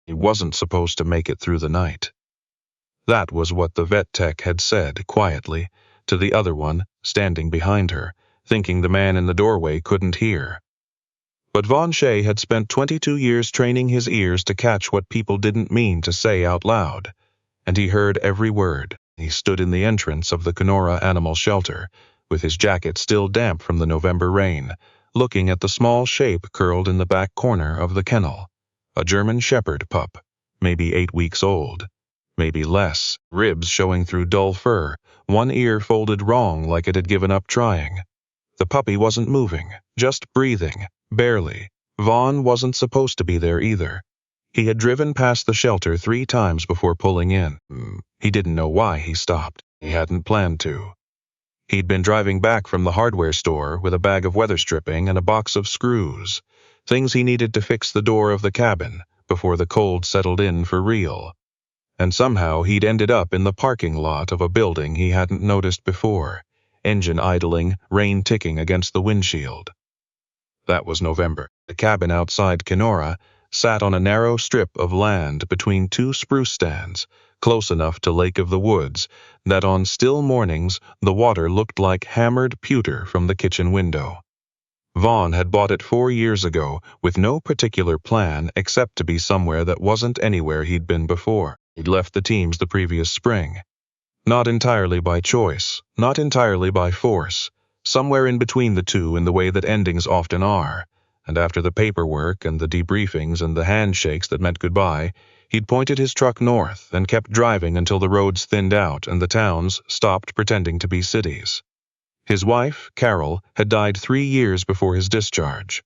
He wasn't supposed to make it through the night. That was what the vet tech had said, quietly, to the other one, standing behind her, thinking the man in the doorway couldn't hear. But Vaughn Shea had spent 22 years training his ears to catch what people didn't mean to say out loud, and he heard every word. He stood in the entrance of the Kenora animal shelter, with his jacket still damp from the November rain, looking at the small shape curled in the back corner of the kennel. A German Shepherd pup, maybe 8 weeks old, maybe less, ribs showing through dull fur, one ear folded wrong like it had given up trying. The puppy wasn't moving, just breathing, barely. Vaughn wasn't supposed to be there either. He had driven past the shelter 3 times before pulling in. He didn't know why he stopped. He hadn't planned to. He'd been driving back from the hardware store with a bag of weather stripping and a box of screws, things he needed to fix the door of the cabin before the cold settled in for real. And somehow he'd ended up in the parking lot of a building he hadn't noticed before, engine idling, rain ticking against the windshield. That was November. The cabin outside Kenora sat on a narrow strip of land between 2 spruce stands, close enough to Lake of the Woods that on still mornings the water looked like hammered pewter from the kitchen window. Vaughn had bought it 4 years ago with no particular plan except to be somewhere that wasn't anywhere he'd been before. He'd left the teams the previous spring. Not entirely by choice, not entirely by force, somewhere in between the two in the way that endings often are, and after the paperwork and the debriefings and the handshakes that meant goodbye, he'd pointed his truck north and kept driving until the roads thinned out and the towns stopped pretending to be cities. His wife, Carol, had died 3 years before his discharge.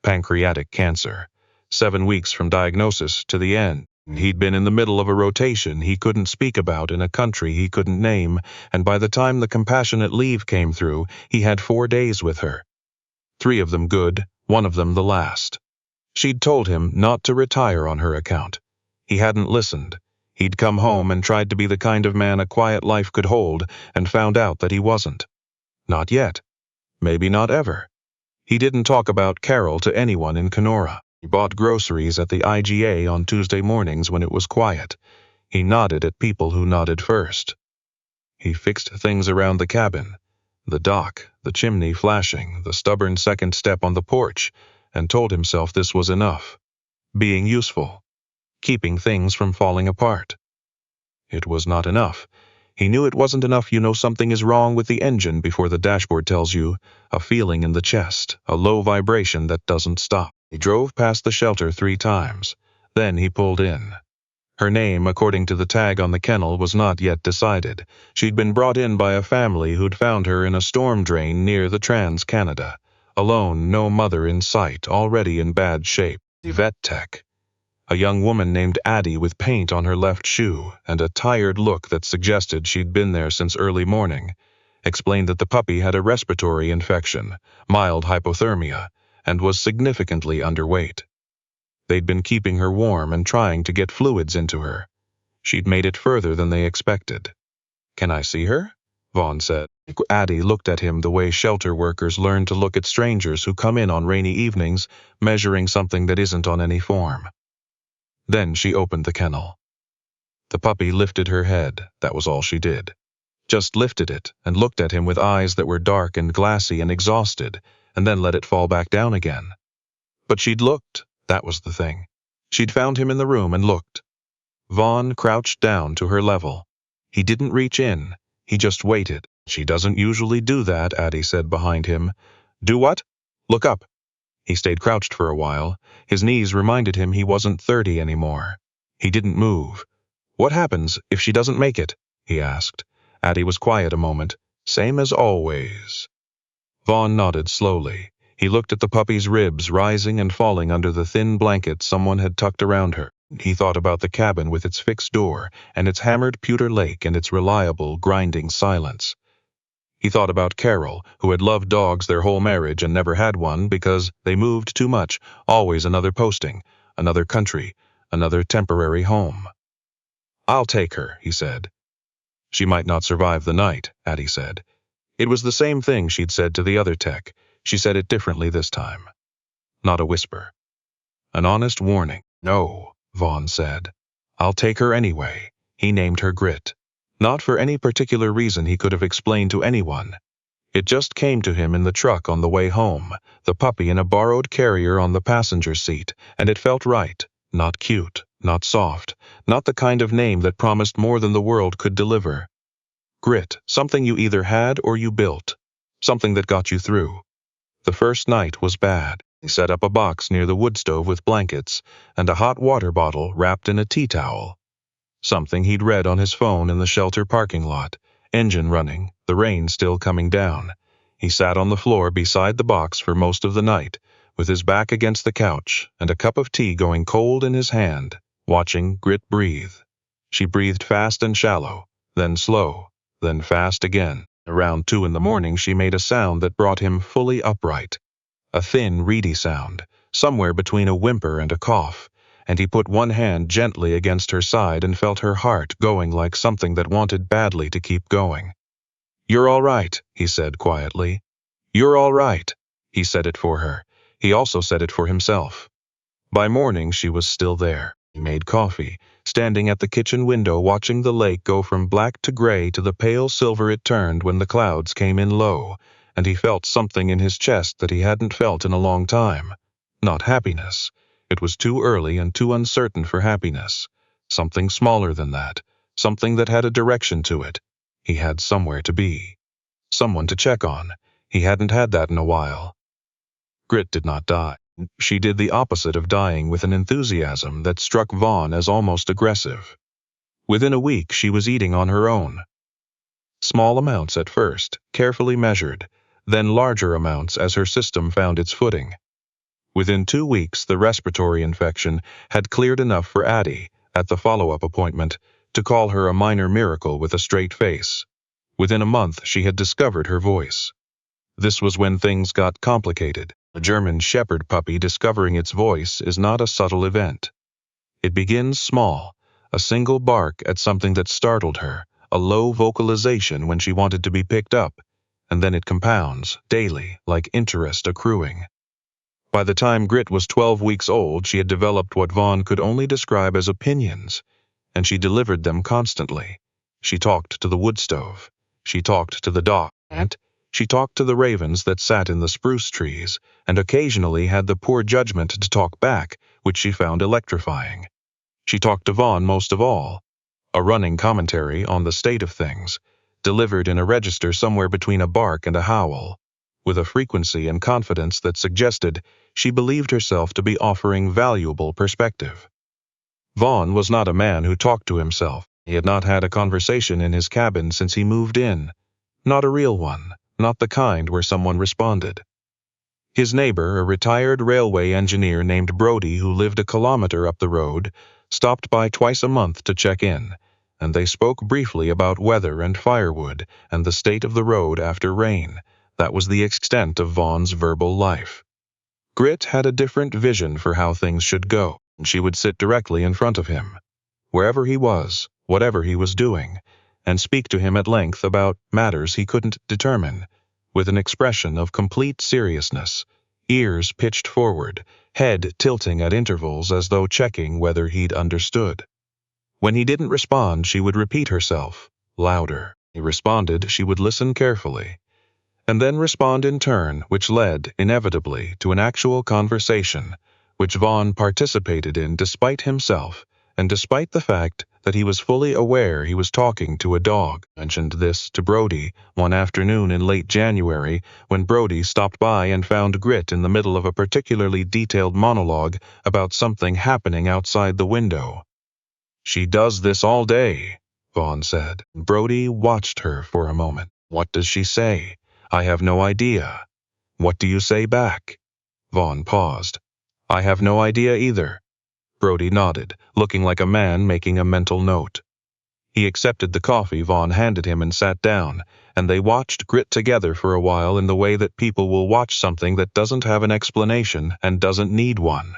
Pancreatic cancer, 7 weeks from diagnosis to the end. He'd been in the middle of a rotation he couldn't speak about in a country he couldn't name, and by the time the compassionate leave came through, he had 4 days with her. 3 of them good, 1 of them the last. She'd told him not to retire on her account. He hadn't listened. He'd come home and tried to be the kind of man a quiet life could hold, and found out that he wasn't. Not yet. Maybe not ever. He didn't talk about Carol to anyone in Kenora. He bought groceries at the IGA on Tuesday mornings when it was quiet. He nodded at people who nodded first. He fixed things around the cabin, the dock, the chimney flashing, the stubborn second step on the porch, and told himself this was enough. Being useful. Keeping things from falling apart. It was not enough. He knew it wasn't enough. You know something is wrong with the engine before the dashboard tells you, a feeling in the chest, a low vibration that doesn't stop. He drove past the shelter 3 times. Then he pulled in. Her name, according to the tag on the kennel, was not yet decided. She'd been brought in by a family who'd found her in a storm drain near the Trans-Canada. Alone, no mother in sight, already in bad shape. The vet tech. A young woman named Addie with paint on her left shoe and a tired look that suggested she'd been there since early morning, explained that the puppy had a respiratory infection, mild hypothermia, and was significantly underweight. They'd been keeping her warm and trying to get fluids into her. She'd made it further than they expected. "Can I see her?" Vaughn said. Addie looked at him the way shelter workers learn to look at strangers who come in on rainy evenings, measuring something that isn't on any form. Then she opened the kennel. The puppy lifted her head, that was all she did. Just lifted it and looked at him with eyes that were dark and glassy and exhausted, and then let it fall back down again. But she'd looked, that was the thing. She'd found him in the room and looked. Vaughn crouched down to her level. He didn't reach in, he just waited. "She doesn't usually do that," Addie said behind him. "Do what?" "Look up." He stayed crouched for a while. His knees reminded him he wasn't 30 anymore. He didn't move. "What happens if she doesn't make it?" he asked. Addie was quiet a moment. "Same as always." Vaughn nodded slowly. He looked at the puppy's ribs rising and falling under the thin blanket someone had tucked around her. He thought about the cabin with its fixed door and its hammered pewter lake and its reliable, grinding silence. He thought about Carol, who had loved dogs their whole marriage and never had one because they moved too much, always another posting, another country, another temporary home. "I'll take her," he said. "She might not survive the night," Addie said. It was the same thing she'd said to the other tech. She said it differently this time. Not a whisper. An honest warning. No, Vaughn said. "I'll take her anyway." He named her Grit. Not for any particular reason he could have explained to anyone. It just came to him in the truck on the way home, the puppy in a borrowed carrier on the passenger seat, and it felt right. Not cute, not soft, not the kind of name that promised more than the world could deliver. Grit, something you either had or you built. Something that got you through. The first night was bad. He set up a box near the wood stove with blankets and a hot water bottle wrapped in a tea towel. Something he'd read on his phone in the shelter parking lot. Engine running, the rain still coming down. He sat on the floor beside the box for most of the night, with his back against the couch and a cup of tea going cold in his hand, watching Grit breathe. She breathed fast and shallow, then slow, then fast again. Around 2 in the morning she made a sound that brought him fully upright. A thin, reedy sound, somewhere between a whimper and a cough, and he put one hand gently against her side and felt her heart going like something that wanted badly to keep going. "You're all right," he said quietly. "You're all right." He said it for her. He also said it for himself. By morning she was still there. He made coffee, standing at the kitchen window watching the lake go from black to gray to the pale silver it turned when the clouds came in low, and he felt something in his chest that he hadn't felt in a long time. Not happiness. It was too early and too uncertain for happiness. Something smaller than that. Something that had a direction to it. He had somewhere to be. Someone to check on. He hadn't had that in a while. Grit did not die. She did the opposite of dying with an enthusiasm that struck Vaughn as almost aggressive. Within a week she was eating on her own. Small amounts at first, carefully measured, then larger amounts as her system found its footing. Within 2 weeks the respiratory infection had cleared enough for Addie, at the follow-up appointment, to call her a minor miracle with a straight face. Within a month she had discovered her voice. This was when things got complicated. A German shepherd puppy discovering its voice is not a subtle event. It begins small, a single bark at something that startled her, a low vocalization when she wanted to be picked up, and then it compounds, daily, like interest accruing. By the time Grit was 12 weeks old, she had developed what Vaughn could only describe as opinions, and she delivered them constantly. She talked to the wood stove. She talked to the dog. She talked to the ravens that sat in the spruce trees, and occasionally had the poor judgment to talk back, which she found electrifying. She talked to Vaughn most of all, a running commentary on the state of things, delivered in a register somewhere between a bark and a howl, with a frequency and confidence that suggested she believed herself to be offering valuable perspective. Vaughn was not a man who talked to himself. He had not had a conversation in his cabin since he moved in. Not a real one. Not the kind where someone responded. His neighbor, a retired railway engineer named Brody who lived a kilometer up the road, stopped by twice a month to check in, and they spoke briefly about weather and firewood and the state of the road after rain. That was the extent of Vaughn's verbal life. Grit had a different vision for how things should go, and she would sit directly in front of him, wherever he was, whatever he was doing, and speak to him at length about matters he couldn't determine, with an expression of complete seriousness, ears pitched forward, head tilting at intervals as though checking whether he'd understood. When he didn't respond, she would repeat herself, louder. He responded, she would listen carefully, and then respond in turn, which led, inevitably, to an actual conversation, which Vaughn participated in despite himself, and despite the fact that he was fully aware he was talking to a dog. Mentioned this to Brody one afternoon in late January when Brody stopped by and found Grit in the middle of a particularly detailed monologue about something happening outside the window. "She does this all day," Vaughn said. Brody watched her for a moment. "What does she say?" "I have no idea." "What do you say back?" Vaughn paused. "I have no idea either." Brody nodded, looking like a man making a mental note. He accepted the coffee Vaughn handed him and sat down, and they watched Grit together for a while in the way that people will watch something that doesn't have an explanation and doesn't need one.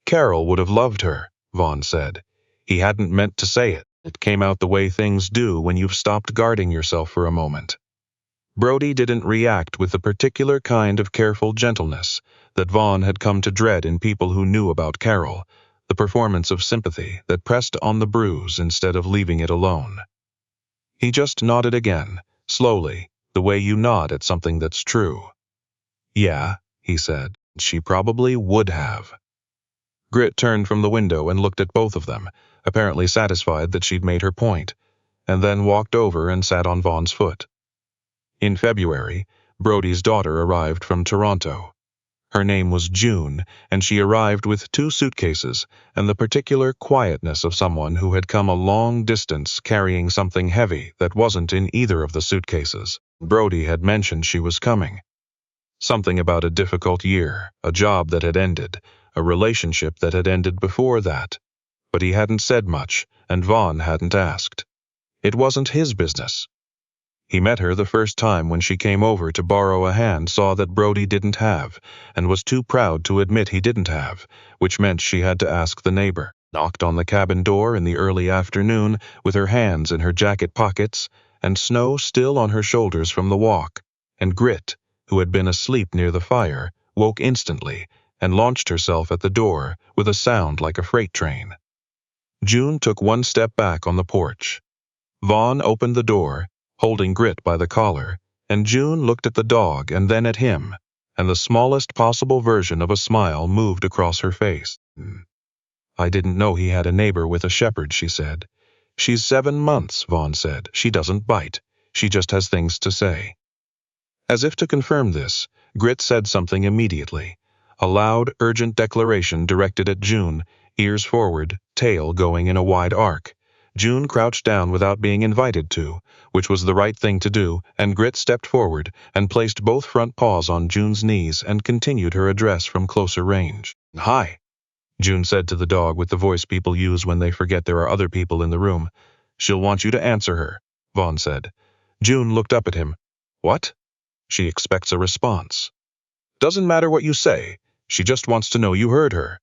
"Carol would have loved her," Vaughn said. He hadn't meant to say it. It came out the way things do when you've stopped guarding yourself for a moment. Brody didn't react with the particular kind of careful gentleness that Vaughn had come to dread in people who knew about Carol, the performance of sympathy that pressed on the bruise instead of leaving it alone. He just nodded again, slowly, the way you nod at something that's true. Yeah, he said, she probably would have. Grit turned from the window and looked at both of them, apparently satisfied that she'd made her point, and then walked over and sat on Vaughn's foot. In February, Brody's daughter arrived from Toronto. Her name was June, and she arrived with 2 suitcases and the particular quietness of someone who had come a long distance carrying something heavy that wasn't in either of the suitcases. Brody had mentioned she was coming. Something about a difficult year, a job that had ended, a relationship that had ended before that. But he hadn't said much, and Vaughn hadn't asked. It wasn't his business. He met her the first time when she came over to borrow a hand, saw that Brody didn't have, and was too proud to admit he didn't have, which meant she had to ask the neighbor. Knocked on the cabin door in the early afternoon with her hands in her jacket pockets and snow still on her shoulders from the walk, and Grit, who had been asleep near the fire, woke instantly and launched herself at the door with a sound like a freight train. June took 1 step back on the porch. Vaughn opened the door, holding Grit by the collar, and June looked at the dog and then at him, and the smallest possible version of a smile moved across her face. I didn't know he had a neighbor with a shepherd, she said. She's 7 months, Vaughn said. She doesn't bite. She just has things to say. As if to confirm this, Grit said something immediately. A loud, urgent declaration directed at June, ears forward, tail going in a wide arc. June crouched down without being invited to, which was the right thing to do, and Grit stepped forward and placed both front paws on June's knees and continued her address from closer range. Hi, June said to the dog with the voice people use when they forget there are other people in the room. She'll want you to answer her, Vaughn said. June looked up at him. What? She expects a response. Doesn't matter what you say. She just wants to know you heard her.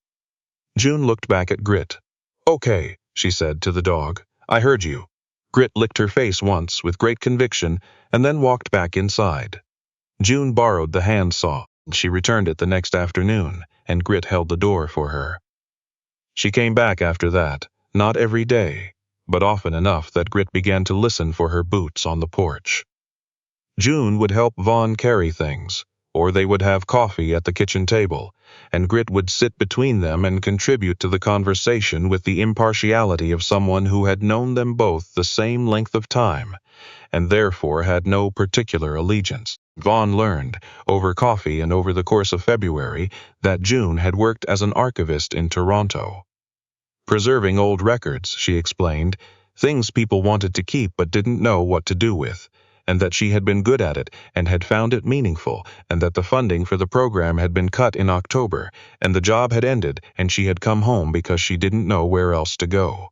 June looked back at Grit. Okay, she said to the dog. I heard you. Grit licked her face once with great conviction and then walked back inside. June borrowed the handsaw. She returned it the next afternoon, and Grit held the door for her. She came back after that, not every day, but often enough that Grit began to listen for her boots on the porch. June would help Vaughn carry things, or they would have coffee at the kitchen table, and Grit would sit between them and contribute to the conversation with the impartiality of someone who had known them both the same length of time, and therefore had no particular allegiance. Vaughn learned, over coffee and over the course of February, that June had worked as an archivist in Toronto. Preserving old records, she explained, things people wanted to keep but didn't know what to do with, and that she had been good at it and had found it meaningful, and that the funding for the program had been cut in October, and the job had ended, and she had come home because she didn't know where else to go.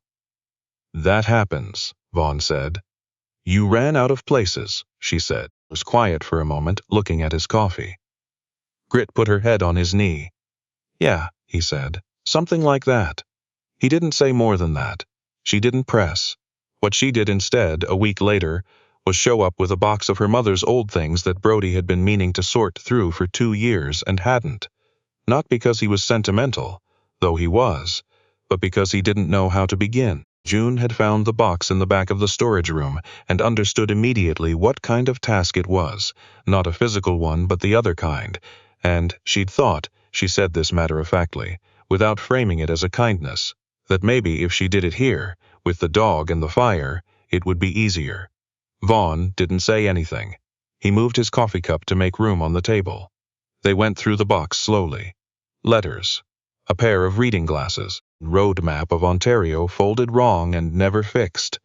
That happens, Vaughn said. You ran out of places, she said. Was quiet for a moment, looking at his coffee. Grit put her head on his knee. Yeah, he said, something like that. He didn't say more than that. She didn't press. What she did instead, a week later, was show up with a box of her mother's old things that Brody had been meaning to sort through for 2 years and hadn't. Not because he was sentimental, though he was, but because he didn't know how to begin. June had found the box in the back of the storage room and understood immediately what kind of task it was, not a physical one but the other kind, and she'd thought, she said this matter-of-factly, without framing it as a kindness, that maybe if she did it here, with the dog and the fire, it would be easier. Vaughn didn't say anything. He moved his coffee cup to make room on the table. They went through the box slowly. Letters. A pair of reading glasses. Road map of Ontario folded wrong and never fixed.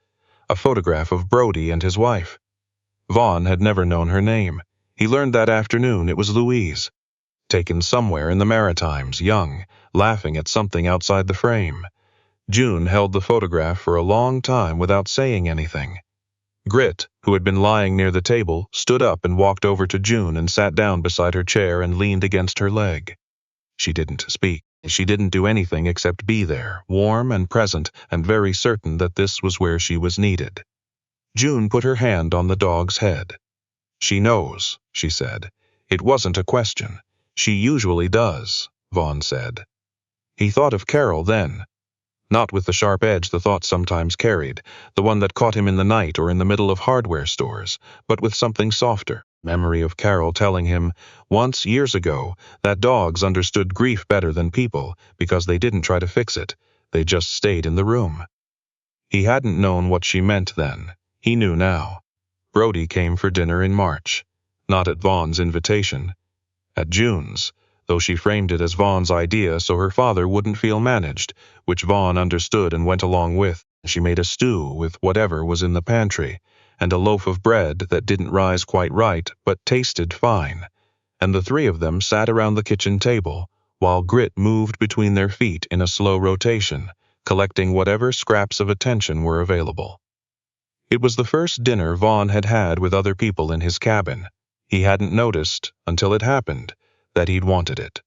A photograph of Brody and his wife. Vaughn had never known her name. He learned that afternoon it was Louise. Taken somewhere in the Maritimes, young, laughing at something outside the frame. June held the photograph for a long time without saying anything. Grit, who had been lying near the table, stood up and walked over to June and sat down beside her chair and leaned against her leg. She didn't speak. She didn't do anything except be there, warm and present and very certain that this was where she was needed. June put her hand on the dog's head. She knows, she said. It wasn't a question. She usually does, Vaughn said. He thought of Carol then, not with the sharp edge the thought sometimes carried, the one that caught him in the night or in the middle of hardware stores, but with something softer. Memory of Carol telling him, once years ago, that dogs understood grief better than people because they didn't try to fix it, they just stayed in the room. He hadn't known what she meant then. He knew now. Brody came for dinner in March, not at Vaughn's invitation, at June's, though she framed it as Vaughn's idea so her father wouldn't feel managed, which Vaughn understood and went along with. She made a stew with whatever was in the pantry, and a loaf of bread that didn't rise quite right but tasted fine, and the three of them sat around the kitchen table, while Grit moved between their feet in a slow rotation, collecting whatever scraps of attention were available. It was the first dinner Vaughn had had with other people in his cabin. He hadn't noticed, until it happened, that he'd wanted it.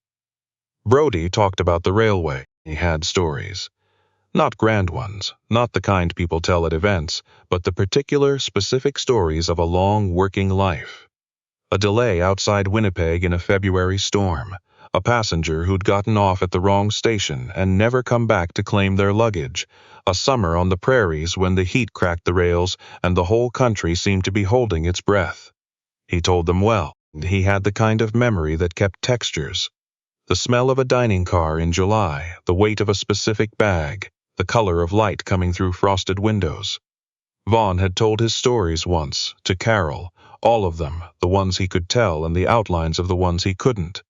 Brody talked about the railway. He had stories. Not grand ones, not the kind people tell at events, but the particular, specific stories of a long working life. A delay outside Winnipeg in a February storm, a passenger who'd gotten off at the wrong station and never come back to claim their luggage, a summer on the prairies when the heat cracked the rails and the whole country seemed to be holding its breath. He told them well. He had the kind of memory that kept textures. The smell of a dining car in July, the weight of a specific bag, the color of light coming through frosted windows. Vaughn had told his stories once, to Carol, all of them, the ones he could tell and the outlines of the ones he couldn't.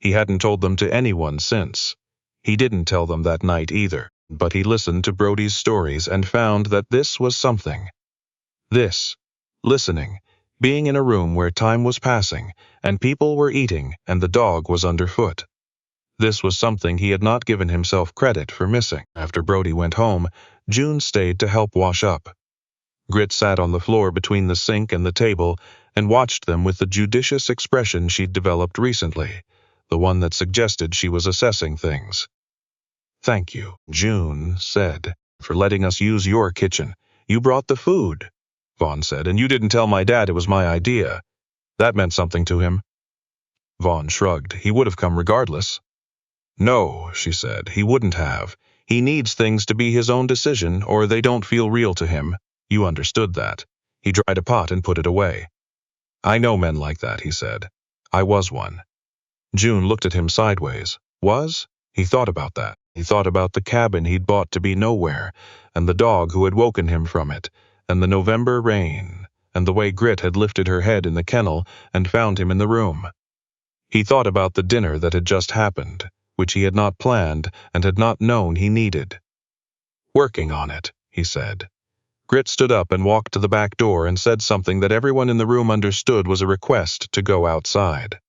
He hadn't told them to anyone since. He didn't tell them that night either, but he listened to Brody's stories and found that this was something. This, listening, being in a room where time was passing, and people were eating, and the dog was underfoot. This was something he had not given himself credit for missing. After Brody went home, June stayed to help wash up. Grit sat on the floor between the sink and the table and watched them with the judicious expression she'd developed recently, the one that suggested she was assessing things. "Thank you," June said, "for letting us use your kitchen. You brought the food," Vaughn said, "and you didn't tell my dad it was my idea. That meant something to him." Vaughn shrugged. He would have come regardless. "No," she said, "he wouldn't have. He needs things to be his own decision or they don't feel real to him. You understood that." He dried a pot and put it away. "I know men like that," he said. "I was one." June looked at him sideways. Was? He thought about that. He thought about the cabin he'd bought to be nowhere, and the dog who had woken him from it, and the November rain, and the way Grit had lifted her head in the kennel and found him in the room. He thought about the dinner that had just happened, which he had not planned and had not known he needed. "Working on it," he said. Grit stood up and walked to the back door and said something that everyone in the room understood was a request to go outside.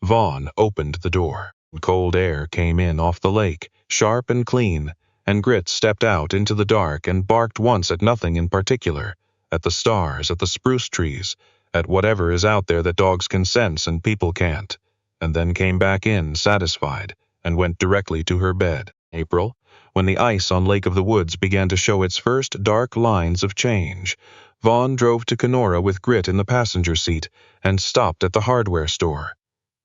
Vaughn opened the door. Cold air came in off the lake, sharp and clean, and Grit stepped out into the dark and barked once at nothing in particular, at the stars, at the spruce trees, at whatever is out there that dogs can sense and people can't, and then came back in, satisfied, and went directly to her bed. April, when the ice on Lake of the Woods began to show its first dark lines of change, Vaughn drove to Kenora with Grit in the passenger seat and stopped at the hardware store,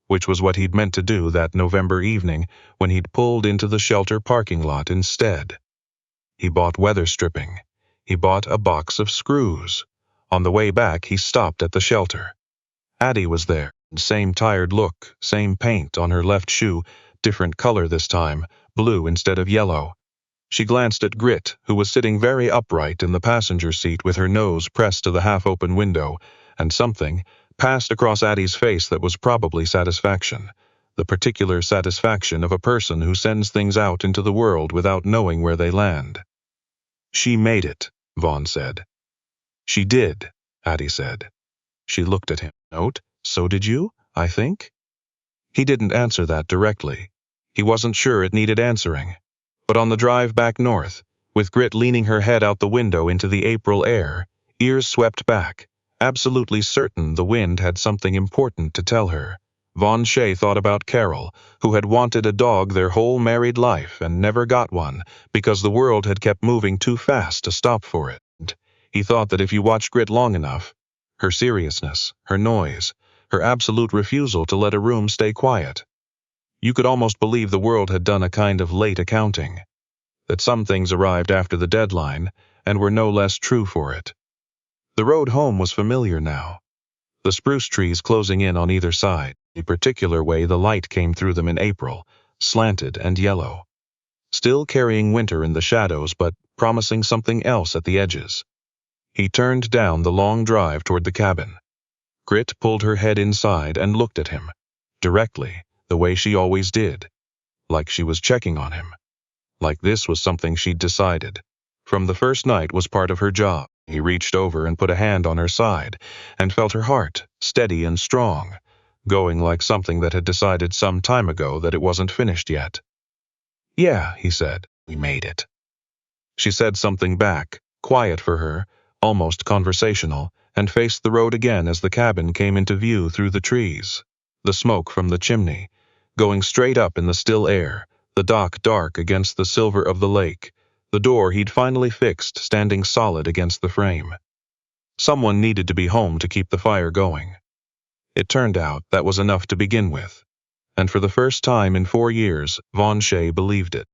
which was what he'd meant to do that November evening when he'd pulled into the shelter parking lot instead. He bought weather stripping. He bought a box of screws. On the way back, he stopped at the shelter. Addie was there, same tired look, same paint on her left shoe, different color this time, blue instead of yellow. She glanced at Grit, who was sitting very upright in the passenger seat with her nose pressed to the half-open window, and something passed across Addie's face that was probably satisfaction, the particular satisfaction of a person who sends things out into the world without knowing where they land. "She made it," Vaughn said. "She did," Addie said. She looked at him. "Note, so did you, I think?" He didn't answer that directly. He wasn't sure it needed answering. But on the drive back north, with Grit leaning her head out the window into the April air, ears swept back, absolutely certain the wind had something important to tell her, Vaughn Shea thought about Carol, who had wanted a dog their whole married life and never got one because the world had kept moving too fast to stop for it. He thought that if you watched Grit long enough, her seriousness, her noise, her absolute refusal to let a room stay quiet, You could almost believe the world had done a kind of late accounting, that some things arrived after the deadline and were no less true for it. The road home was familiar now, the spruce trees closing in on either side, a particular way the light came through them in April, slanted and yellow, still carrying winter in the shadows but promising something else at the edges. He turned down the long drive toward the cabin. Grit pulled her head inside and looked at him, directly, the way she always did, like she was checking on him. Like this was something she'd decided. From the first night was part of her job. He reached over and put a hand on her side, and felt her heart, steady and strong, going like something that had decided some time ago that it wasn't finished yet. "Yeah," he said, "we made it." She said something back, quiet for her, almost conversational, and faced the road again as the cabin came into view through the trees. The smoke from the chimney, going straight up in the still air, the dock dark against the silver of the lake, the door he'd finally fixed standing solid against the frame. Someone needed to be home to keep the fire going. It turned out that was enough to begin with, and for the first time in 4 years, Vaughn Shea believed it.